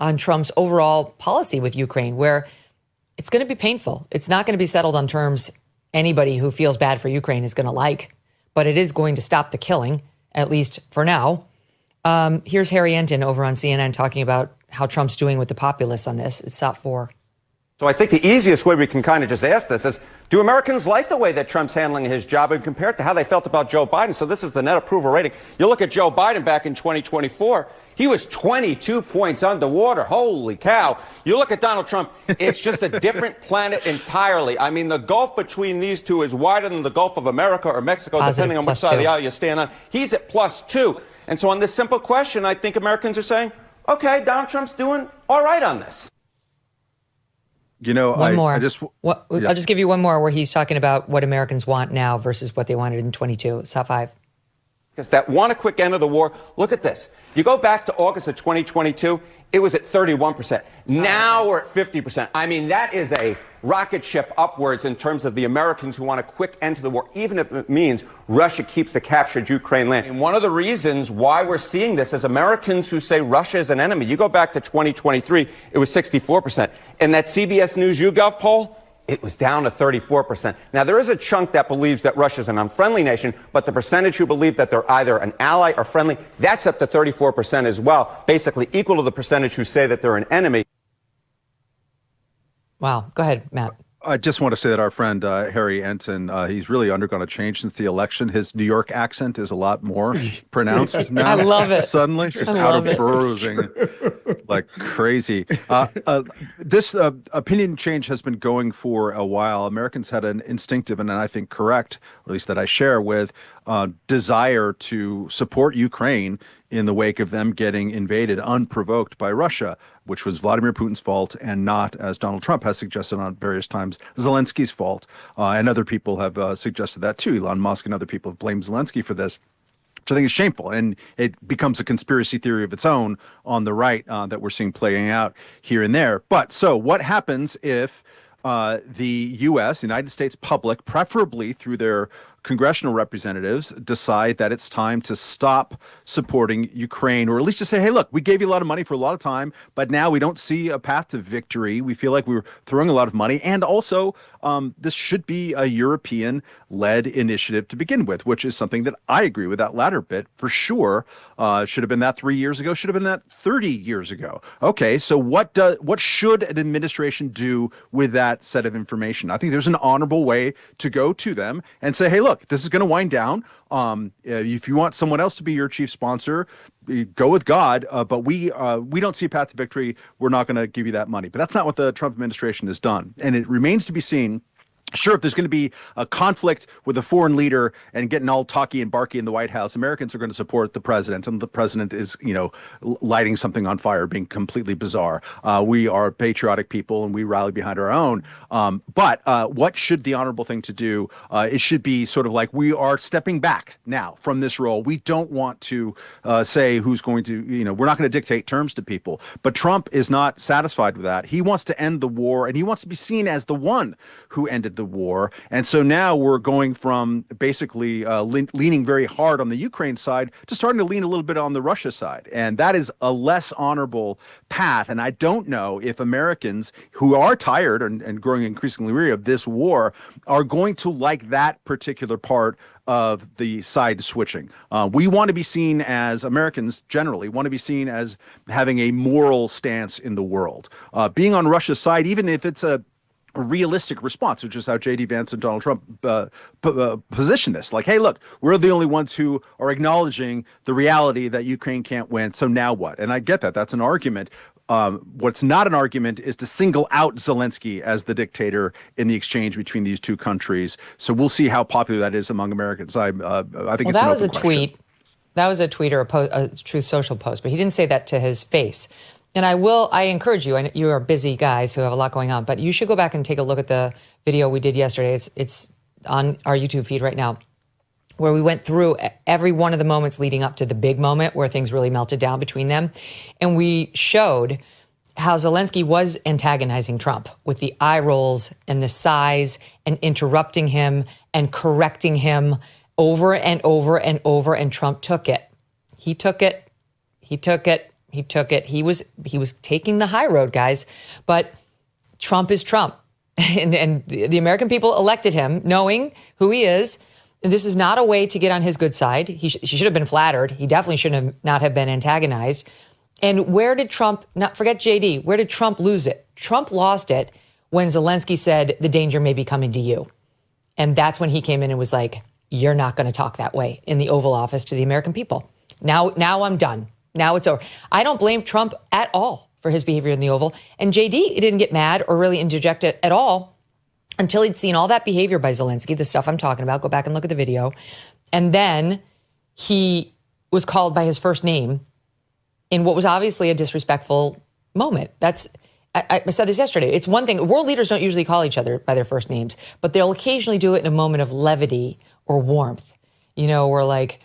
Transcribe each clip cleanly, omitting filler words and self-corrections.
on Trump's overall policy with Ukraine, where it's going to be painful. It's not going to be settled on terms anybody who feels bad for Ukraine is going to like, but it is going to stop the killing, at least for now. Here's Harry Enton over on CNN talking about how Trump's doing with the populace on this. It's top 4. So I think the easiest way we can kind of just ask this is, do Americans like the way that Trump's handling his job and compare it to how they felt about Joe Biden? So this is the net approval rating. You look at Joe Biden back in 2024, he was 22 points underwater. Holy cow. You look at Donald Trump, it's just a different planet entirely. I mean, the gulf between these two is wider than the Gulf of America or Mexico, depending on which side of the aisle you stand on. He's at +2. And so on this simple question, I think Americans are saying, okay, Donald Trump's doing all right on this. You know, I'll just give you one more where he's talking about what Americans want now versus what they wanted in 22. It's top 5. Because that want a quick end of the war. Look at this. You go back to August of 2022, it was at 31%. Now we're at 50%. I mean, that is a rocket ship upwards in terms of the Americans who want a quick end to the war, even if it means Russia keeps the captured Ukraine land. And one of the reasons why we're seeing this is Americans who say Russia is an enemy. You go back to 2023, it was 64%. And that CBS News YouGov poll, it was down to 34%. Now, there is a chunk that believes that Russia is an unfriendly nation, but the percentage who believe that they're either an ally or friendly, that's up to 34% as well, basically equal to the percentage who say that they're an enemy. Wow. Go ahead, Matt. I just want to say that our friend Harry Enton, he's really undergone a change since the election. His New York accent is a lot more pronounced now. I love it. Suddenly, just out of boroughing like crazy. This opinion change has been going for a while. Americans had an instinctive, and I think correct, or at least that I share with, desire to support Ukraine in the wake of them getting invaded unprovoked by Russia, which was Vladimir Putin's fault and not, as Donald Trump has suggested on various times, Zelensky's fault. And other people have suggested that too. Elon Musk and other people have blamed Zelensky for this, which I think is shameful. And it becomes a conspiracy theory of its own on the right that we're seeing playing out here and there. But so what happens if the U.S., the United States public, preferably through their congressional representatives, decide that it's time to stop supporting Ukraine, or at least to say, hey, look, we gave you a lot of money for a lot of time, but now we don't see a path to victory. We feel like we were throwing a lot of money. And also, this should be a European-led initiative to begin with, which is something that I agree with that latter bit for sure. Should have been that 3 years ago, should have been that 30 years ago. Okay, so what should an administration do with that set of information? I think there's an honorable way to go to them and say, hey, look, this is going to wind down. If you want someone else to be your chief sponsor, go with God. But we don't see a path to victory. We're not going to give you that money. But that's not what the Trump administration has done. And it remains to be seen. Sure, if there's going to be a conflict with a foreign leader and getting all talky and barky in the White House, Americans are going to support the president. And the president is, lighting something on fire, being completely bizarre. We are patriotic people and we rally behind our own. But what should the honorable thing to do? It should be sort of like we are stepping back now from this role. We don't want to say who's going to, we're not going to dictate terms to people. But Trump is not satisfied with that. He wants to end the war, and he wants to be seen as the one who ended the war. And so now we're going from basically leaning very hard on the Ukraine side to starting to lean a little bit on the Russia side. And that is a less honorable path. And I don't know if Americans who are tired and growing increasingly weary of this war are going to like that particular part of the side switching. We want to be seen as Americans generally want to be seen as having a moral stance in the world. Being on Russia's side, even if it's a realistic response, which is how J.D. Vance and Donald Trump position this. Like, hey, look, we're the only ones who are acknowledging the reality that Ukraine can't win. So now what? And I get that. That's an argument. What's not an argument is to single out Zelensky as the dictator in the exchange between these two countries. So we'll see how popular that is among Americans. I think it's that an was a open question. tweet. That was a tweet or a Truth Social post, but he didn't say that to his face. And I encourage you, and you are busy guys who have a lot going on, but you should go back and take a look at the video we did yesterday. It's on our YouTube feed right now, where we went through every one of the moments leading up to the big moment where things really melted down between them. And we showed how Zelensky was antagonizing Trump with the eye rolls and the sighs and interrupting him and correcting him over and over and over. And Trump took it. He took it. He took it. He took it. He was taking the high road, guys. But Trump is Trump. And the American people elected him knowing who he is. And this is not a way to get on his good side. He should have been flattered. He definitely should not have been antagonized. And where did Trump, forget JD, where did Trump lose it? Trump lost it when Zelensky said, the danger may be coming to you. And that's when he came in and was like, you're not going to talk that way in the Oval Office to the American people. Now I'm done. Now it's over. I don't blame Trump at all for his behavior in the Oval. And JD didn't get mad or really interject it at all until he'd seen all that behavior by Zelensky, the stuff I'm talking about. Go back and look at the video. And then he was called by his first name in what was obviously a disrespectful moment. I said this yesterday. It's one thing. World leaders don't usually call each other by their first names, but they'll occasionally do it in a moment of levity or warmth, or like,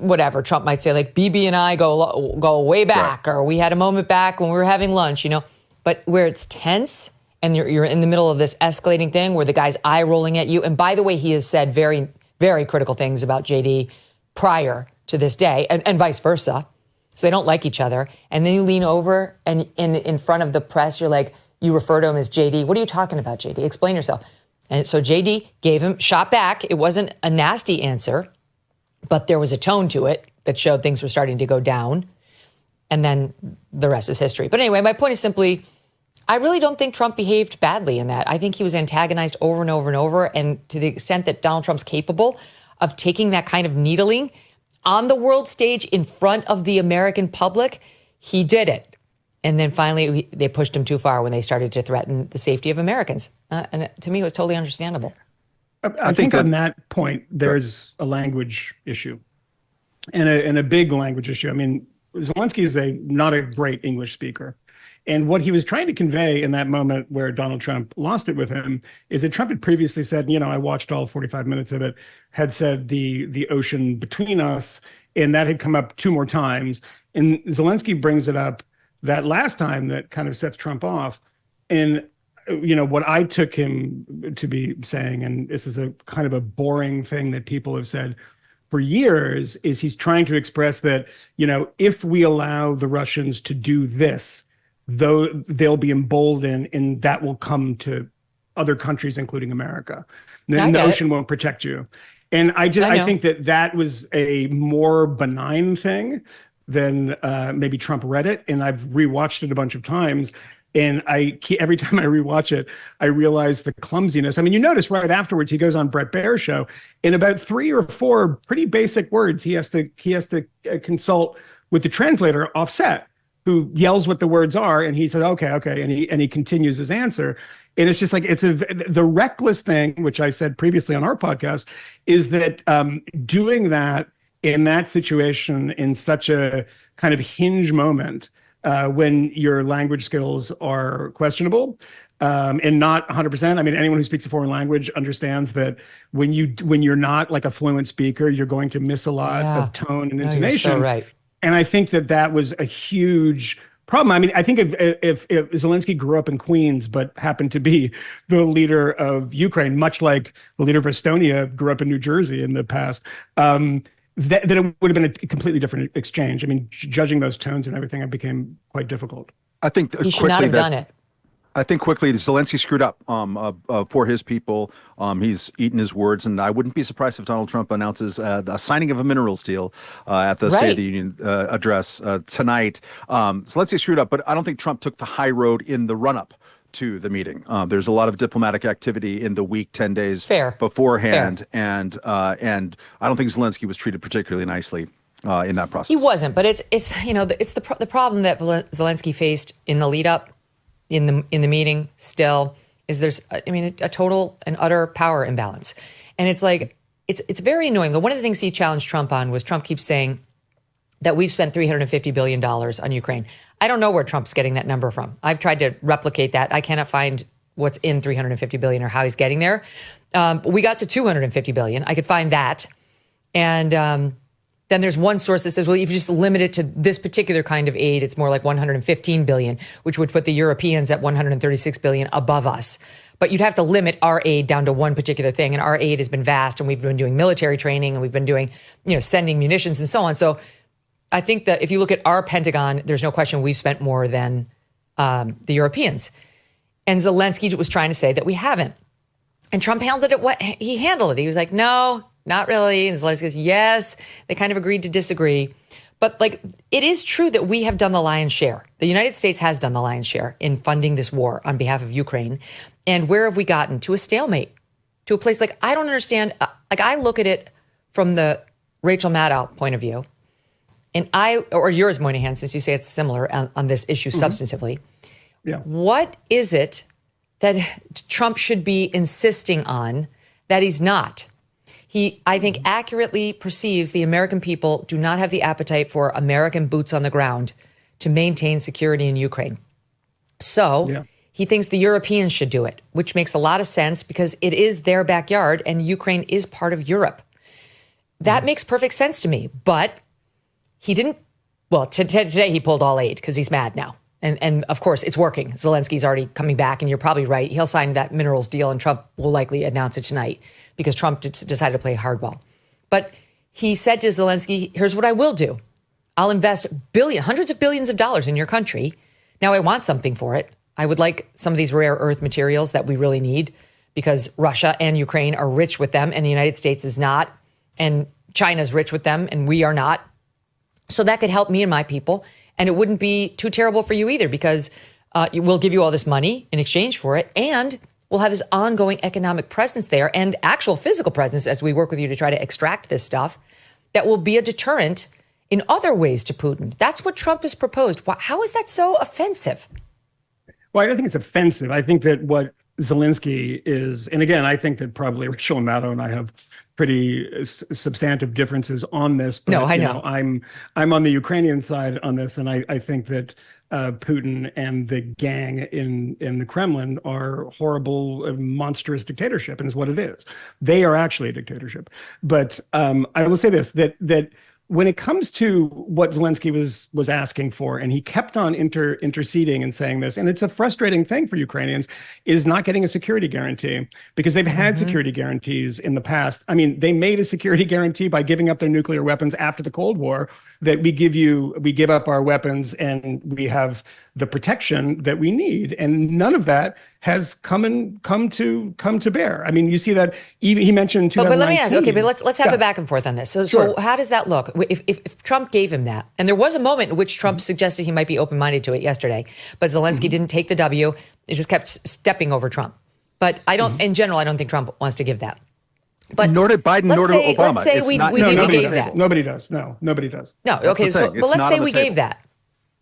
whatever. Trump might say like, Bibi and I go way back, right. Or we had a moment back when we were having lunch, But where it's tense and you're in the middle of this escalating thing where the guy's eye rolling at you. And by the way, he has said very, very critical things about JD prior to this day and vice versa. So they don't like each other. And then you lean over and in front of the press, you're like, you refer to him as JD. What are you talking about, JD? Explain yourself. And so JD shot back. It wasn't a nasty answer, but there was a tone to it that showed things were starting to go down. And then the rest is history. But anyway, my point is simply, I really don't think Trump behaved badly in that. I think he was antagonized over and over and over. And to the extent that Donald Trump's capable of taking that kind of needling on the world stage in front of the American public, he did it. And then finally, they pushed him too far when they started to threaten the safety of Americans. And to me, it was totally understandable. I think on that point, there's a language issue and a big language issue. I mean, Zelensky is not a great English speaker. And what he was trying to convey in that moment where Donald Trump lost it with him is that Trump had previously said, I watched all 45 minutes of it, had said the ocean between us, and that had come up 2 more times. And Zelensky brings it up that last time that kind of sets Trump off. And, what I took him to be saying, and this is a kind of a boring thing that people have said for years, is he's trying to express that, if we allow the Russians to do this, though they'll be emboldened and that will come to other countries, including America. Then the ocean won't protect you. And I think that was a more benign thing than maybe Trump read it. And I've rewatched it a bunch of times. And every time I rewatch it, I realize the clumsiness. I mean, you notice right afterwards, he goes on Bret Baier's show. In about 3 or 4 pretty basic words, he has to consult with the translator offset, who yells what the words are, and he says, okay, and he continues his answer. And it's just like, the reckless thing, which I said previously on our podcast, is that doing that in that situation in such a kind of hinge moment when your language skills are questionable and not 100%. I mean, anyone who speaks a foreign language understands that when you're not like a fluent speaker, you're going to miss a lot of tone and intonation. You're so right. And I think that was a huge problem. I mean, I think if Zelensky grew up in Queens but happened to be the leader of Ukraine, much like the leader of Estonia grew up in New Jersey in the past, that it would have been a completely different exchange. I mean, judging those tones and everything, it became quite difficult. I think he should not have done it. I think quickly, Zelensky screwed up for his people. He's eaten his words, and I wouldn't be surprised if Donald Trump announces a signing of a minerals deal at the State of the Union address tonight. Zelensky screwed up, but I don't think Trump took the high road in the run-up to the meeting. There's a lot of diplomatic activity in the week, 10 days beforehand, and I don't think Zelensky was treated particularly nicely in that process. He wasn't, but it's the problem that Zelensky faced in the lead-up. In the meeting still is there's a total and utter power imbalance. And it's like, it's very annoying. One of the things he challenged Trump on was Trump keeps saying that we've spent $350 billion on Ukraine. I don't know where Trump's getting that number from. I've tried to replicate that. I cannot find what's in $350 billion or how he's getting there. We got to $250 billion. I could find that. And then there's one source that says, well, if you just limit it to this particular kind of aid, it's more like 115 billion, which would put the Europeans at 136 billion above us. But you'd have to limit our aid down to one particular thing. And our aid has been vast, and we've been doing military training, and we've been doing, sending munitions and so on. So I think that if you look at our Pentagon, there's no question we've spent more than the Europeans. And Zelensky was trying to say that we haven't. And Trump handled it. He handled it. He was like, no, not really. And Zelensky goes, yes. They kind of agreed to disagree. But like, it is true that we have done the lion's share. The United States has done the lion's share in funding this war on behalf of Ukraine. And where have we gotten? To a stalemate, to a place like, I don't understand. Like, I look at it from the Rachel Maddow point of view. And or yours, Moynihan, since you say it's similar on this issue substantively. Yeah. What is it that Trump should be insisting on that he's not? He, I think, accurately perceives the American people do not have the appetite for American boots on the ground to maintain security in Ukraine. So he thinks the Europeans should do it, which makes a lot of sense because it is their backyard and Ukraine is part of Europe. That makes perfect sense to me. But he didn't, well, today he pulled all aid because he's mad now. And of course, it's working. Zelensky's already coming back, and you're probably right. He'll sign that minerals deal, and Trump will likely announce it tonight because Trump decided to play hardball. But he said to Zelensky, here's what I will do. I'll invest hundreds of billions of dollars in your country. Now I want something for it. I would like some of these rare earth materials that we really need because Russia and Ukraine are rich with them, and the United States is not. And China's rich with them, and we are not. So that could help me and my people. And it wouldn't be too terrible for you either because we'll give you all this money in exchange for it. And we'll have his ongoing economic presence there and actual physical presence as we work with you to try to extract this stuff that will be a deterrent in other ways to Putin. That's what Trump has proposed. How is that so offensive? Well, I don't think it's offensive. I think that what Zelensky is, and again, I think that probably Rachel Maddow and I have pretty substantive differences on this. But, no, I know. I'm on the Ukrainian side on this, and I think that Putin and the gang in the Kremlin are horrible, monstrous dictatorship, and is what it is. They are actually a dictatorship. But I will say this: that when it comes to what Zelensky was asking for, and he kept on interceding and saying this, and it's a frustrating thing for Ukrainians, is not getting a security guarantee because they've had security guarantees in the past. I mean, they made a security guarantee by giving up their nuclear weapons after the Cold War that we give up our weapons and we have the protection that we need. And none of that has come to bear. I mean, you see that even he mentioned 2019. But let me ask, okay, but let's have a back and forth on this. So how does that look? If Trump gave him that, and there was a moment in which Trump suggested he might be open-minded to it yesterday, but Zelensky didn't take the W. It just kept stepping over Trump. But I don't, in general, I don't think Trump wants to give that. But nor did Biden, nor did Obama. Let's say we gave that. Nobody does. No, nobody does. No, okay, but let's say we gave that.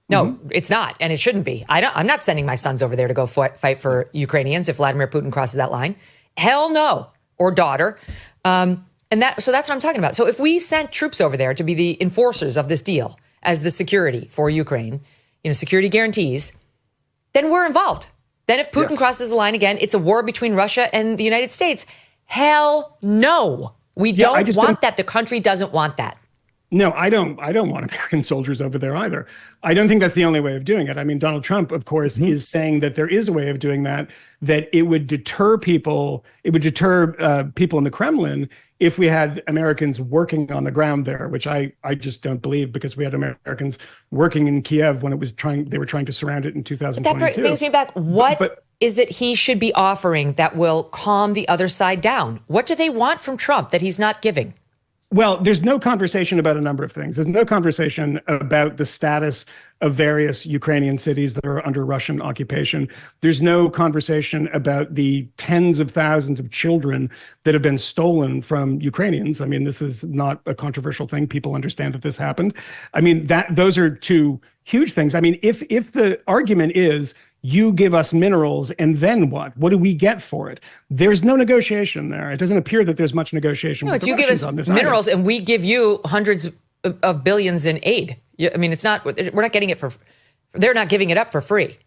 No, it's not, and it shouldn't be. I'm not sending my sons over there to go fight for Ukrainians if Vladimir Putin crosses that line. Hell no, or daughter. So that's what I'm talking about. So if we sent troops over there to be the enforcers of this deal as the security for Ukraine, security guarantees, then we're involved. Then if Putin crosses the line again, it's a war between Russia and the United States. Hell no. We don't want that. The country doesn't want that. No, I don't want American soldiers over there either. I don't think that's the only way of doing it. I mean, Donald Trump, of course, is saying that there is a way of doing that it would deter people. It would deter people in the Kremlin if we had Americans working on the ground there, which I just don't believe because we had Americans working in Kiev when they were trying to surround it in 2022. That brings me back. What is it he should be offering that will calm the other side down? What do they want from Trump that he's not giving? Well, there's no conversation about a number of things. There's no conversation about the status of various Ukrainian cities that are under Russian occupation. There's no conversation about the tens of thousands of children that have been stolen from Ukrainians. I mean, this is not a controversial thing. People understand that this happened. I mean, those are two huge things. I mean, if the argument is you give us minerals and then what? What do we get for it? There's no negotiation there. It doesn't appear that there's much negotiation. No, it's you give us minerals and we give you hundreds of billions in aid. I mean, we're not getting it they're not giving it up for free.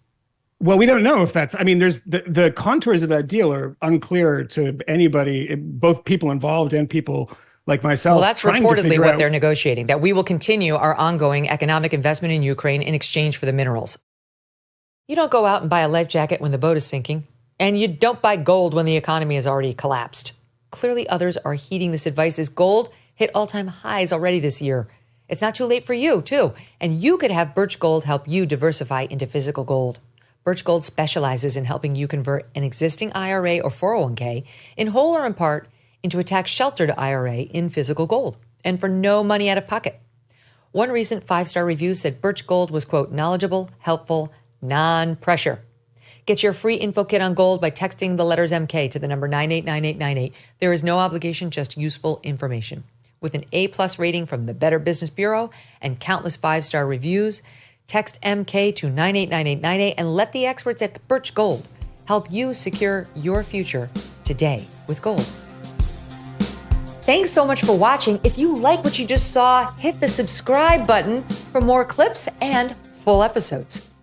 Well, we don't know if that's, I mean, there's the contours of that deal are unclear to anybody, both people involved and people like myself. Well, that's reportedly what they're negotiating, that we will continue our ongoing economic investment in Ukraine in exchange for the minerals. You don't go out and buy a life jacket when the boat is sinking, and you don't buy gold when the economy has already collapsed. Clearly, others are heeding this advice as gold hit all-time highs already this year. It's not too late for you, too. And you could have Birch Gold help you diversify into physical gold. Birch Gold specializes in helping you convert an existing IRA or 401k in whole or in part into a tax-sheltered IRA in physical gold, and for no money out of pocket. One recent 5-star review said Birch Gold was, quote, knowledgeable, helpful, non-pressure. Get your free info kit on gold by texting the letters MK to the number 989898. There is no obligation, just useful information. With an A+ rating from the Better Business Bureau and countless 5-star reviews, text MK to 989898 and let the experts at Birch Gold help you secure your future today with gold. Thanks so much for watching. If you like what you just saw, hit the subscribe button for more clips and full episodes.